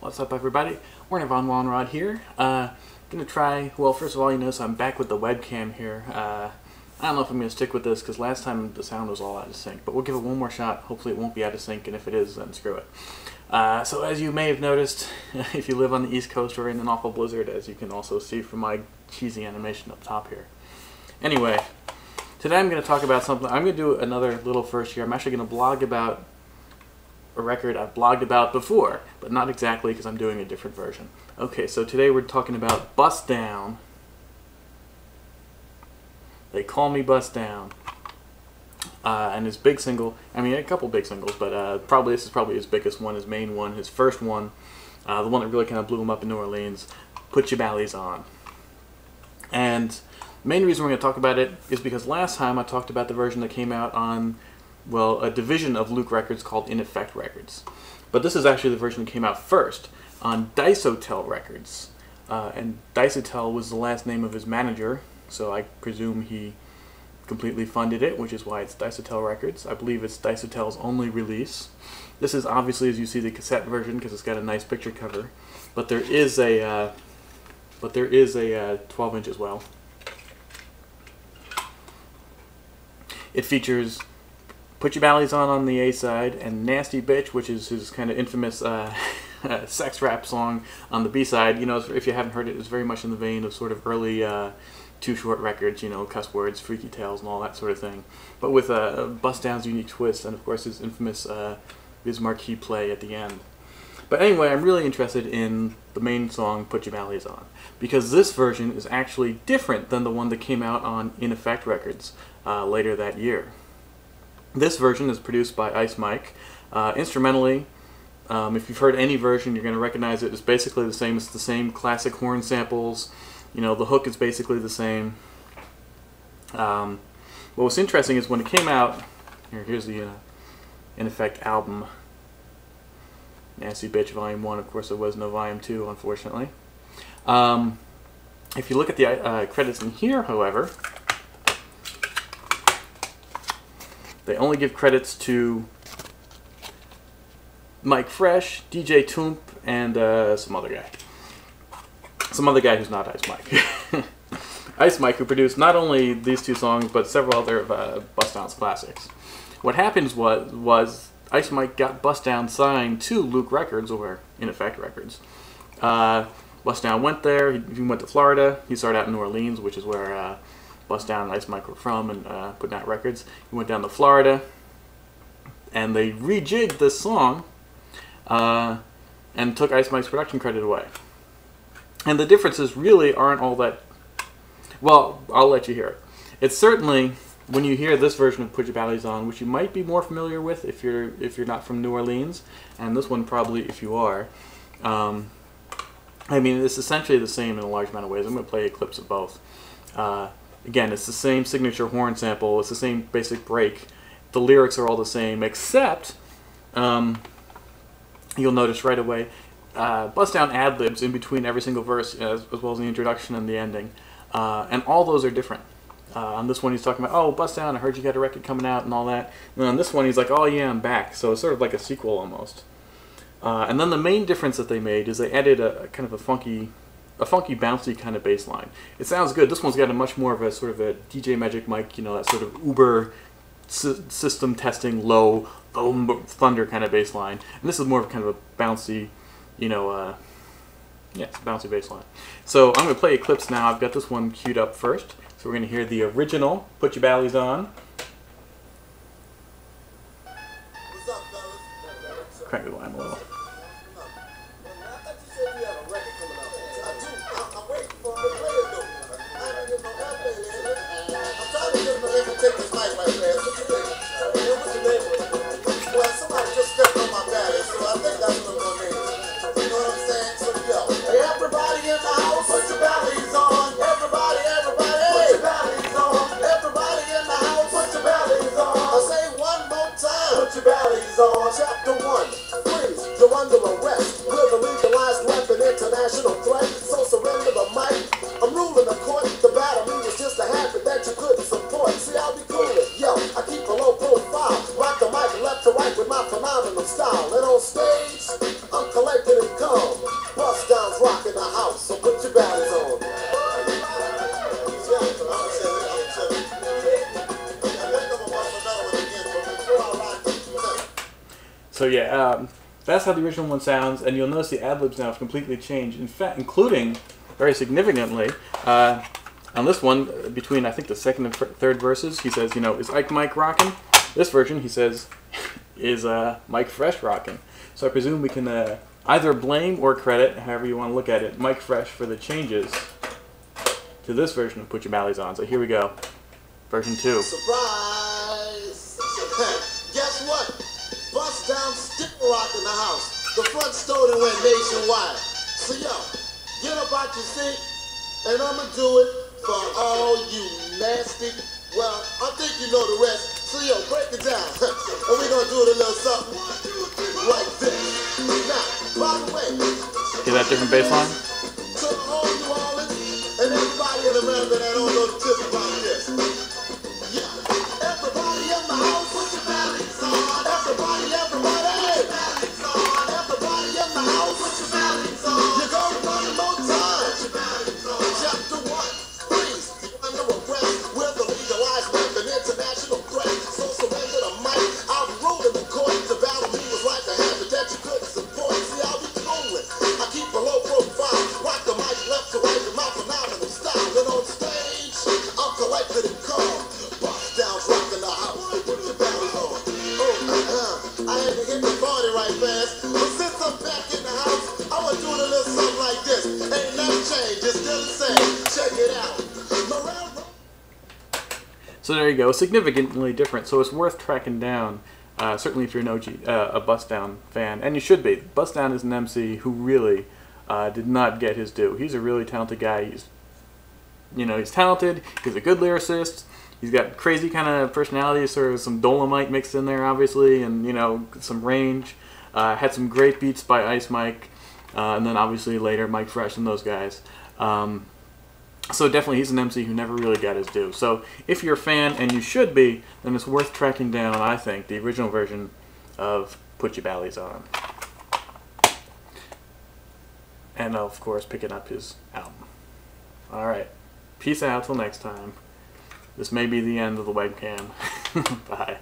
What's up, everybody? Werner Von Wallenrod here. Gonna try, well, first of all, you notice I'm back with the webcam here. I don't know if I'm gonna stick with this because last time the sound was all out of sync, but we'll give it one more shot. Hopefully it won't be out of sync, and if it is, then screw it. So as you may have noticed, if you live on the East Coast, we're in an awful blizzard, as you can also see from my cheesy animation up top here. Anyway, today I'm going to talk about something. I'm going to do another little first here. I'm actually going to blog about a record I've blogged about before, but not exactly because I'm doing a different version. Okay, so today we're talking about Bust Down. They Call Me Bust Down. And his big single, I mean a couple big singles, but this is probably his biggest one, his main one, his first one, the one that really kind of blew him up in New Orleans, Put Your Ballys On. And the main reason we're going to talk about it is because last time I talked about the version that came out on, well, a division of Luke Records called In Effect Records. But this is actually the version that came out first on Dice-O-Tel Records. And Dice-O-Tel was the last name of his manager, so I presume he completely funded it, which is why it's Dice-O-Tel Records. I believe it's Dice-O-Tel's only release. This is obviously, as you see, the cassette version because it's got a nice picture cover. But there is a 12-inch as well. It features Put Your Ballys On the A side and Nasty Bitch, which is his kind of infamous sex rap song, on the B side. You know, if you haven't heard it, it's very much in the vein of sort of early Too Short records, you know, cuss words, freaky tales, and all that sort of thing. But with Bust Down's unique twist, and of course his infamous his marquee play at the end. But anyway, I'm really interested in the main song, Put Your Ballys On, because this version is actually different than the one that came out on In Effect Records later that year. This version is produced by Ice Mike. Instrumentally, if you've heard any version, you're going to recognize it. It's basically the same. It's the same classic horn samples. You know, the hook is basically the same. But what's interesting is when it came out, here's the In Effect album, Nasty Bitch Volume 1. Of course, there was no Volume 2, unfortunately. If you look at the credits in here, however, they only give credits to Mike Fresh, DJ Toomp, and some other guy. Some other guy who's not Ice Mike. Ice Mike, who produced not only these two songs, but several other Bust Down's classics. What happened was Ice Mike got Bust Down signed to Luke Records, or In Effect Records. Bust Down went there, he went to Florida, he started out in New Orleans, which is where Bust Down and Ice Mike were from and putting out records. He went down to Florida, and they rejigged this song and took Ice Mike's production credit away. And the differences really aren't all that, well, I'll let you hear it. It's certainly, when you hear this version of Put Your Ballys On, which you might be more familiar with if you're not from New Orleans, and this one probably if you are, I mean, it's essentially the same in a large amount of ways. I'm going to play clips of both. Again, it's the same signature horn sample, it's the same basic break. The lyrics are all the same, except, you'll notice right away, Bust Down ad-libs in between every single verse, as well as the introduction and the ending. And all those are different. On this one he's talking about, oh, Bust Down, I heard you got a record coming out and all that. And on this one he's like, oh yeah, I'm back. So it's sort of like a sequel almost. And then the main difference that they made is they added a kind of a funky bouncy kind of bass line. It sounds good. This one's got a much more of a sort of a DJ Magic Mike, you know, that sort of uber system testing low boom thunder kind of bass line. And this is more of kind of a bouncy, you know, yeah, it's a bouncy bass line. So I'm going to play you clips now. I've got this one queued up first. So we're going to hear the original Put Your Ballys On. What's up, fellas? Crank the line a little. Chapter 1, please, you're under arrest. We're the legalized weapon, international threat. So surrender the mic. I'm ruling the court. The battery was just a habit that you couldn't support. See, I'll be cool. Yo, I keep a low profile. Rock the mic left to right with my phenomenal style. And on stage, I'm collecting and calm. yeah, that's how the original one sounds, and you'll notice the ad-libs now have completely changed. In fact, including, very significantly, on this one, between I think the second and third verses, he says, you know, is Ike Mike rockin'? This version, he says, is Mike Fresh rockin'. So I presume we can either blame or credit, however you want to look at it, Mike Fresh for the changes to this version of Put Your Ballys On. So here we go, version 2. Surprise! Guess what? Bust down stick rock in the house. The front store that went nationwide. So yo, get up out your seat, and I'ma do it for all you nasty. Well, I think you know the rest. So yo, break it down, and we're gonna do it a little something like this. Now, by the way, Hear that different bass line? to the whole New Orleans and everybody in America that don't know the tip about this. Yeah, everybody in the house, put your bellies on. Everybody, everybody, bellies on. Everybody in the house, put your bellies on. You're gonna run it more time. Put your bellies on. Chapter 1, please, you under arrest. We're the legalized weapon, international threat. So surrender the mic. I'll be ruling the court. The battle me was like a habit that you couldn't support. See, I'll be coolin'. I keep a low profile. Rock the mic left to right with my phenomenal style. And on stage, I'm collected and calm. Bust downs rockin' the house. Put your bellies on. I had to hit the party right fast. But since I'm back in the house, I'ma do it a little something like this. Ain't nothing changed, it's still the same. Check it out. So there you go, significantly different. So it's worth tracking down, certainly if you're an OG, a Bust Down fan, and you should be. Bust Down is an MC who really did not get his due. He's a really talented guy. He's talented. He's a good lyricist. He's got crazy kind of personality, sort of some Dolomite mixed in there, obviously, and some range. Had some great beats by Ice Mike, and then obviously later Mike Fresh and those guys. So definitely he's an MC who never really got his due. So if you're a fan, and you should be, then it's worth tracking down, I think, the original version of Put Your Ballys On. And of course picking up his album. Alright, peace out till next time. This may be the end of the webcam. Bye.